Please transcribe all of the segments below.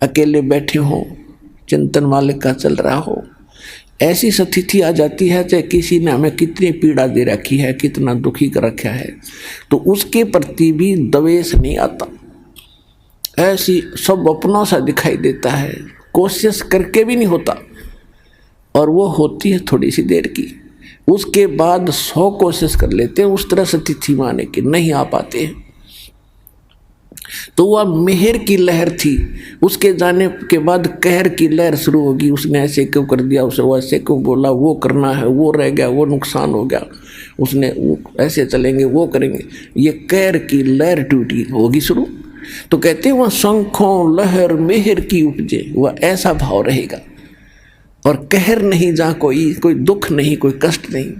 अकेले बैठे हो, चिंतन मालिक का चल रहा हो, ऐसी स्थिति आ जाती है चाहे किसी ने हमें कितनी पीड़ा दे रखी है, कितना दुखी कर रखा है, तो उसके प्रति भी द्वेष नहीं आता। ऐसी सब अपनों सा दिखाई देता है, कोशिश करके भी नहीं होता, और वो होती है थोड़ी सी देर की। उसके बाद 100 कोशिश कर लेते हैं उस तरह से तिथि माने की, नहीं आ पाते हैं। तो वह मेहर की लहर थी, उसके जाने के बाद कहर की लहर शुरू होगी। उसने ऐसे क्यों कर दिया, उसे वो ऐसे क्यों बोला, वो करना है, वो रह गया, वो नुकसान हो गया, उसने वो ऐसे चलेंगे, वो करेंगे, ये कहर की लहर टूटी होगी शुरू। तो कहते हैं वह शंखों लहर मेहर की उपजे, वह ऐसा भाव रहेगा, और कहर नहीं, जहाँ कोई दुख नहीं, कोई कष्ट नहीं।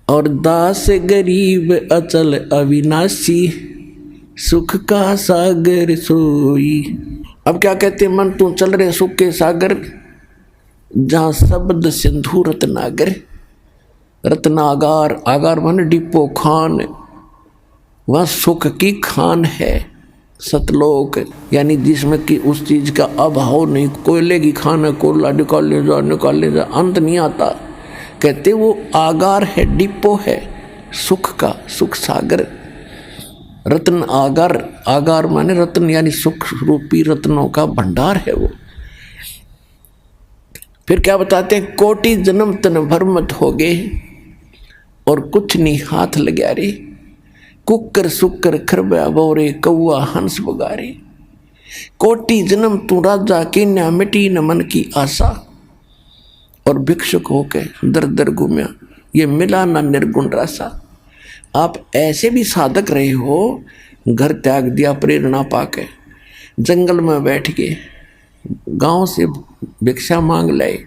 और दास गरीब अचल अविनाशी, सुख का सागर सोई। अब क्या कहते हैं, मन तू चल रहे सुख के सागर, जहाँ शब्द सिंधु रत्नागर। रत्नागार, आगार मन डिपो खान, वह सुख की खान है। सतलोक यानी जिसमें कि उस चीज का अभाव नहीं, कोयले की खान है, कोयला निकाल ले जा, अंत नहीं आता। कहते वो आगार है, डिपो है सुख का, सुख सागर। रत्न आगार, आगार माने रत्न यानी सुख रूपी रत्नों का भंडार है वो। फिर क्या बताते हैं, कोटि जन्म तन भर मत हो गए, और कुछ नहीं हाथ लग्या रे। कुकर सुकर खरबा बोरे, कौआ हंस बगारे। कोटि जन्म तू राजा की, न मिटी न मन की आशा, और भिक्षुक होके दर दर घूमया, ये मिला ना निर्गुण रासा। आप ऐसे भी साधक रहे हो, घर त्याग दिया प्रेरणा पाके, जंगल में बैठ के गांव से भिक्षा मांग लाए,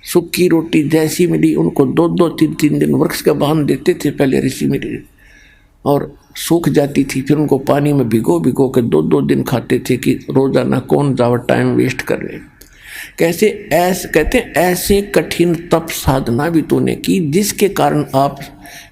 सूखी रोटी जैसी मिली उनको 2-2, 3-3 दिन वृक्ष का बांध देते थे पहले ऋषि मिली, और सूख जाती थी, फिर उनको पानी में भिगो भिगो के 2-2 दिन खाते थे कि रोजाना कौन जावा टाइम वेस्ट कर रहे। कैसे ऐसे कहते हैं, ऐसे कठिन तप साधना भी तूने की जिसके कारण आप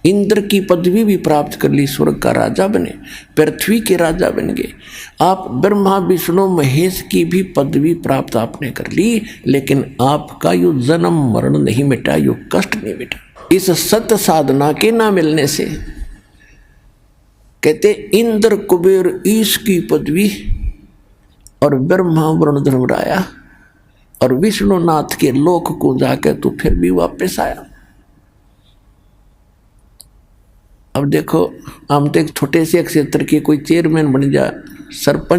इंद्र की पदवी भी प्राप्त कर ली, स्वर्ग का राजा बने, पृथ्वी के राजा बन गए। आप ब्रह्मा विष्णु महेश की भी पदवी प्राप्त आपने कर ली, लेकिन आपका यो जन्म मरण नहीं मिटा, यो कष्ट नहीं मिटा इस सत्य साधना के ना मिलने से। कहते इंद्र कुबेर ईश की पदवी, और ब्रह्मा वरुण धर्मराया, और विष्णुनाथ के लोक को जाकर तू फिर भी वापस आया। अब देखो, हम तो एक छोटे से क्षेत्र के कोई चेयरमैन बन जा, सरपंच